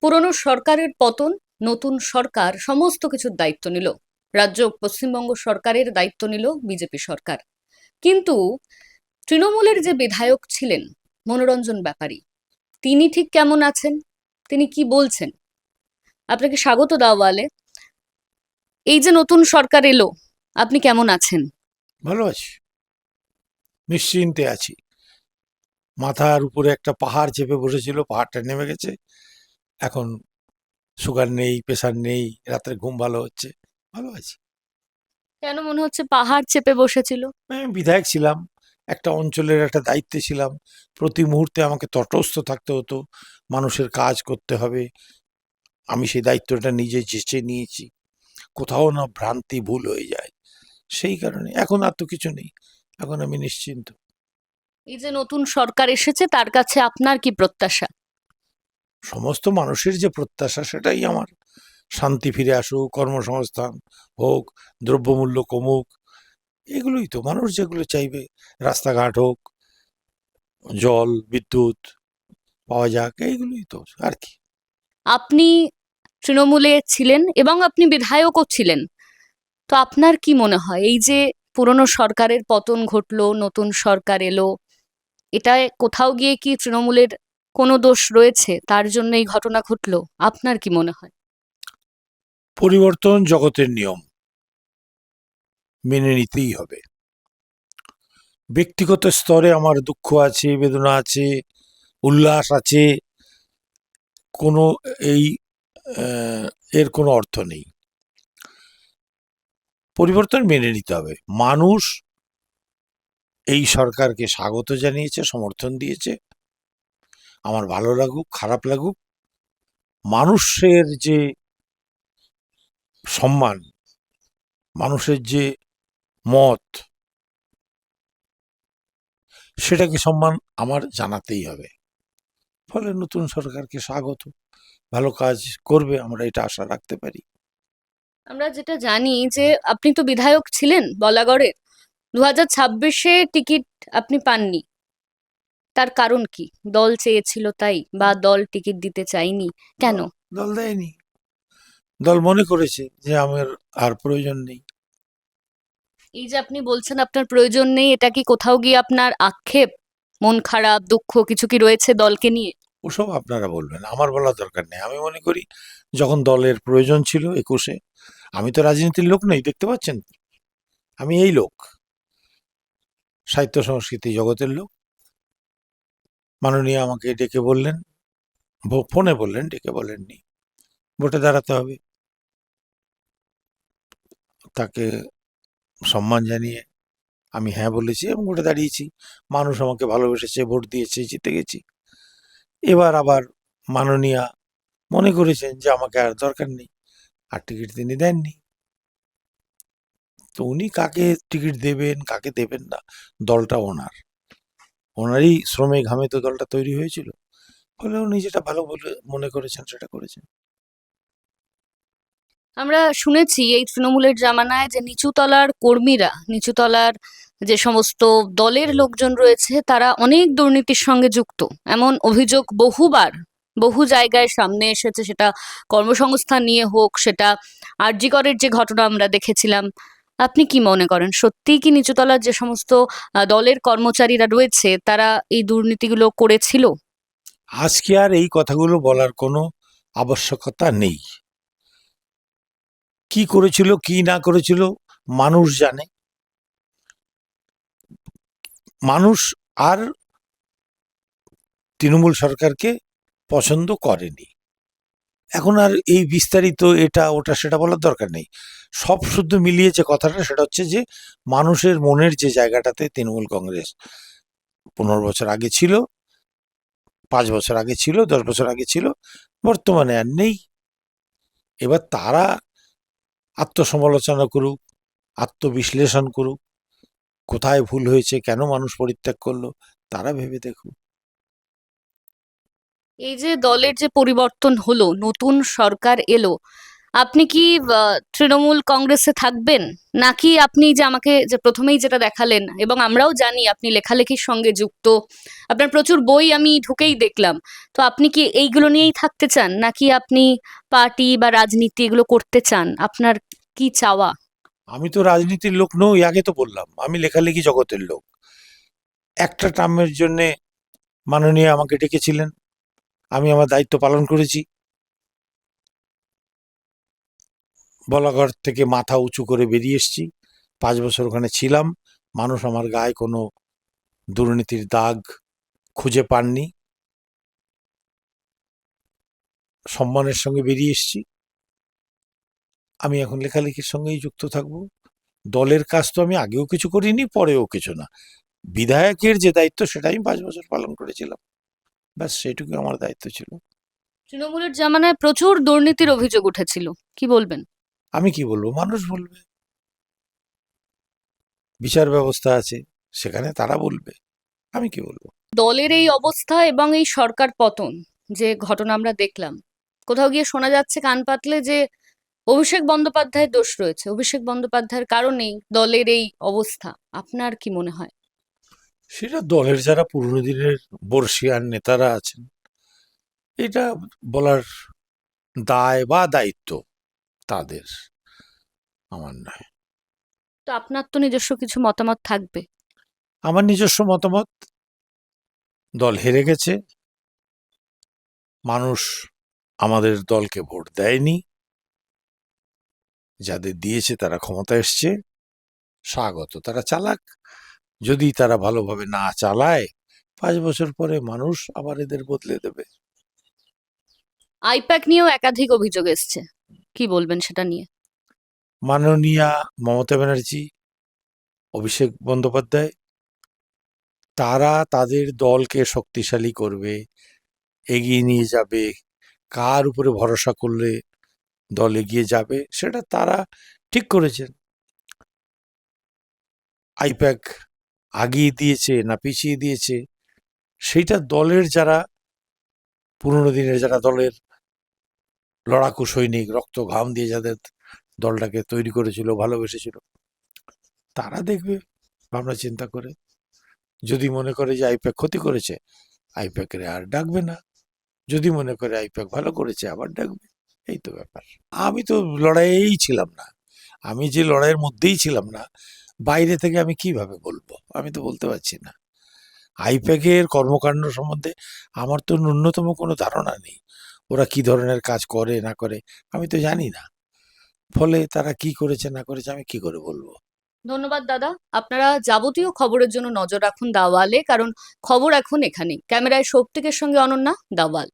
পুরনো সরকারের পতন, নতুন সরকার সমস্ত কিছুর দায়িত্ব নিল। রাজ্য পশ্চিমবঙ্গ সরকারের দায়িত্ব নিল বিজেপি সরকার। কিন্তু তৃণমূলের যে বিধায়ক ছিলেন মনোরঞ্জন ব্যাপারী, তিনি ঠিক কেমন আছেন? তিনি কি বলছেন? আপনাকে স্বাগত দাওয়ালে। এই যে নতুন সরকার এলো, আপনি কেমন আছেন? ভালো আছি, নিশ্চিন্তে আছি। মাথার উপরে একটা পাহাড় চেপে বসেছিল, পাহাড়টা নেমে গেছে। এখন সুগার নেই, প্রেশার নেই, রাত্রে ঘুম ভালো হচ্ছে, ভালো আছি। কেন মনে হচ্ছে পাহাড় চেপে বসেছিল? আমি বিধায়ক ছিলাম, একটা অঞ্চলের একটা দায়িত্বে ছিলাম। প্রতি মুহূর্তে আমাকে তটস্থ থাকতে হতো, মানুষের কাজ করতে হবে। আমি সেই দায়িত্বটা নিজে চেঁচে নিয়েছি, কোথাও না ভ্রান্তি ভুল হয়ে যায়। সেই কারণে এখন আর তো কিছু নেই, এখন আমি নিশ্চিন্ত। এই যে নতুন সরকার এসেছে, তার কাছে আপনার কি প্রত্যাশা? সমস্ত মানুষের যে প্রত্যাশা, সেটাই আমার। শান্তি ফিরে আসুক, কর্মসংস্থান হোক, দ্রব্যমূল্য কমুক, এগুলোই তো মানুষ যেগুলো চাইবে। রাস্তাঘাট হোক, জল বিদ্যুৎ পাওয়া যাক, এইগুলোই তো আর কি। আপনি তৃণমূলে ছিলেন এবং আপনি বিধায়কও ছিলেন। তো আপনার কি মনে হয়, এই যে পুরনো সরকারের পতন ঘটলো, নতুন সরকার এলো, এটায় কোথাও গিয়ে কি তৃণমূলের কোনো দোষ রয়েছে? তার জন্য এই ঘটনা ঘটলো, আপনার কি মনে হয়? পরিবর্তন জগতের নিয়ম, মেনে নিতেই হবে। ব্যক্তিগত স্তরে আমার দুঃখ আছে, বেদনা আছে, উল্লাস আছে, কোনো এই এর কোনো অর্থ নেই। পরিবর্তন মেনে নিতে হবে। মানুষ এই সরকারকে স্বাগত জানিয়েছে, সমর্থন দিয়েছে। আমার ভালো লাগুক খারাপ লাগুক, মানুষের যে সম্মান, মানুষের যে মত, সেটাকে সম্মান আমার জানাতেই হবে। ফলে নতুন সরকারকে স্বাগত, ভালো কাজ করবে, আমরা এটা আশা রাখতে পারি। আমরা যেটা জানি যে আপনি তো বিধায়ক ছিলেন বলাগড়ের, 2026-এ টিকিট আপনি পাননি। তার কারণ কি? দল চেয়েছিল তাই, বা দল টিকিট দিতে চায়নি? কেন? দল দেয়নি, দল মনে করেছে যে আমার আর প্রয়োজন নেই। এই যে আপনি বলছেন আপনার প্রয়োজন নেই, এটা কি কোথাও গিয়ে আপনার আক্ষেপ, মন খারাপ, দুঃখ কিছু কি রয়েছে দলকে নিয়ে? ওসব আপনারা বলবেন, আমার বলার দরকার নেই। আমি মনে করি যখন দলের প্রয়োজন ছিল 21-এ, আমি তো রাজনীতির লোক নই, দেখতে পাচ্ছেন, আমি এই লোক, সাহিত্য সংস্কৃতি জগতের লোক। মাননীয় আমাকে ডেকে বললেন, ফোনে বললেন, ডেকে বলেননি, ভোটে দাঁড়াতে হবে। তাকে সম্মান জানিয়ে আমি হ্যাঁ বলেছি এবং ভোটে দাঁড়িয়েছি। মানুষ আমাকে ভালোবেসেছে, ভোট দিয়েছে, জিতে গেছি। এবার আবার মাননীয়া মনে করেছেন যে আমাকে আর দরকার নেই, আর টিকিট তিনি দেননি। তো উনি কাকে টিকিট দেবেন কাকে দেবেন না, দলটা ওনার, ওনারই শ্রমে ঘামে তো দলটা তৈরি হয়েছিল। ফলে উনি যেটা ভালো বলে মনে করেছেন সেটা করেছেন। আমরা শুনেছি এই তৃণমূলের জামানায় যে নিচুতলার কর্মীরা, নিচুতলার যে সমস্ত দলের লোকজন রয়েছে, তারা অনেক দুর্নীতির সঙ্গে যুক্ত, এমন অভিযোগ বহুবার বহু জায়গায় সামনে এসেছে। সেটা কর্মসংস্থান নিয়ে হোক, সেটা আরজি করের যে ঘটনা আমরা দেখেছিলাম। আপনি কি মনে করেন, সত্যিই কি নিচুতলার যে সমস্ত দলের কর্মচারীরা রয়েছে, তারা এই দুর্নীতিগুলো করেছিল? আজকে আর এই কথাগুলো বলার কোনো আবশ্যকতা নেই। কি করেছিল কি না করেছিল মানুষ জানে। মানুষ আর তৃণমূল সরকারকে পছন্দ করেনি। এখন আর এই বিস্তারিত এটা ওটা সেটা বলার দরকার নেই। সব শুদ্ধ মিলিয়েছে কথাটা, সেটা হচ্ছে যে মানুষের মনের যে জায়গাটাতে তৃণমূল কংগ্রেস 15 বছর আগে ছিল, 5 বছর আগে ছিল, 10 বছর আগে ছিল, বর্তমানে আর নেই। এবার তারা আত্মসমালোচনা করুক, আত্মবিশ্লেষণ করুক, কোথায় ভুল হয়েছে, কেন মানুষ পরিত্যাগ করলো, তারা ভেবে দেখুক। এই যে দলের যে পরিবর্তন হলো, নতুন সরকার এলো, আপনি কি তৃণমূল কংগ্রেসে থাকবেন, নাকি আপনি যে আমাকে যে প্রথমেই যেটা দেখালেন, এবং আমরাও জানি আপনি লেখালেখির সঙ্গে যুক্ত, আপনার প্রচুর বই আমি ঢুকেই দেখলাম, তো আপনি কি এইগুলো নিয়েই থাকতে চান, নাকি আপনি পার্টি বা রাজনীতি এগুলো করতে চান? আপনার কি চাওয়া? আমি তো রাজনীতির লোক নই, আগে তো বললাম আমি লেখালেখি জগতের লোক। একটা টার্মের জন্যে মাননীয় আমাকে ডেকেছিলেন, আমি আমার দায়িত্ব পালন করেছি। বলাঘর থেকে মাথা উঁচু করে বেরিয়ে এসেছি, 5 বছর ওখানে ছিলাম। মানুষ আমার গায়ে কোনো দুর্নীতির দাগ খুঁজে পাননি, সম্মানের সঙ্গে বেরিয়ে এসেছি। আমি এখন লেখালেখির সঙ্গেই যুক্ত থাকব। দলের কাজ তো আমি আগেও কিছু করিনি, পরেও কিছু না। বিধায়কের যে দায়িত্ব সেটা আমি 5 বছর পালন করেছিলাম, ব্যাস সেটুকু আমার দায়িত্ব ছিল। তৃণমূলের জামানায় প্রচুর দুর্নীতির অভিযোগ উঠেছিল, কি বলবেন? আমি কি বলবো, মানুষ বলবে। বিচার ব্যবস্থা আছে, সেখানে তারা বলবে, আমি কি বলবো। দলের এই অবস্থা এবং এই সরকার পতন যে ঘটনা আমরা দেখলাম, কোথাও গিয়ে শোনা যাচ্ছে কান পাতলে যে অভিষেক বন্দ্যোপাধ্যায়ের দোষ রয়েছে, অভিষেক বন্দ্যোপাধ্যায়ের কারণেই দলের এই অবস্থা। আপনার কি মনে হয়? সেটা দলের যারা পুরনো দিনের বর্ষিয়ান নেতারা আছেন, এটা বলার দায় বা দায়িত্ব তাদের, আমার নয়। তো আপনার তো নিজস্ব কিছু মতামত থাকবে। আমার নিজস্ব মতামত, দল হেরে গেছে, মানুষ আমাদের দলকে ভোট দেয়নি, যাদের দিয়েছে তারা ক্ষমতা এসছে, স্বাগত, তারা চালাক। যদি তারা ভালোভাবে না চালায়, 5 বছর পরে মানুষ আবার এদের বদলে দেবে। আইপ্যাক নিয়েও একাধিক অভিযোগ এসছে, কি বলবেন সেটা নিয়ে? মাননীয়া মমতা ব্যানার্জি, অভিষেক বন্দ্যোপাধ্যায়, তারা তাদের দলকে শক্তিশালী করবে, এগিয়ে নিয়ে যাবে, কার উপরে ভরসা করলে দল এগিয়ে যাবে সেটা তারা ঠিক করেছেন। আইপ্যাক আগিয়ে দিয়েছে না পিছিয়ে দিয়েছে, সেইটা দলের যারা পুরনো দিনের যারা দলের লড়াকু সৈনিক, রক্ত ঘাম দিয়ে যাদের দলটাকে তৈরি করেছিল, ভালোবেসেছিল, তারা দেখবে ভাবনা চিন্তা করে। যদি মনে করে যে আইপ্যাক ক্ষতি করেছে, আইপ্যাকের আর ডাকবে না। যদি মনে করে আইপ্যাক ভালো করেছে, আবার ডাকবে। এই তো ব্যাপার। আমি তো লড়াইয়েই ছিলাম না, আমি যে লড়াইয়ের মধ্যেই ছিলাম না, বাইরে থেকে আমি কিভাবে বলবো? আমি তো বলতে পারছি না। আইপ্যাকের কর্মকাণ্ড সম্বন্ধে আমার তো ন্যূনতম কোনো ধারণা নেই। ওরা কি ধরনের কাজ করে না করে আমি তো জানি না। ফলে তারা কি করেছে না করেছে আমি কি করে বলবো? ধন্যবাদ দাদা। আপনারা যাবতীয় খবরের জন্য নজর রাখুন দাওয়ালে, কারণ খবর এখন এখানেই। ক্যামেরায় সৌপ্তিকের সঙ্গে অনন্যা, দাওয়াল।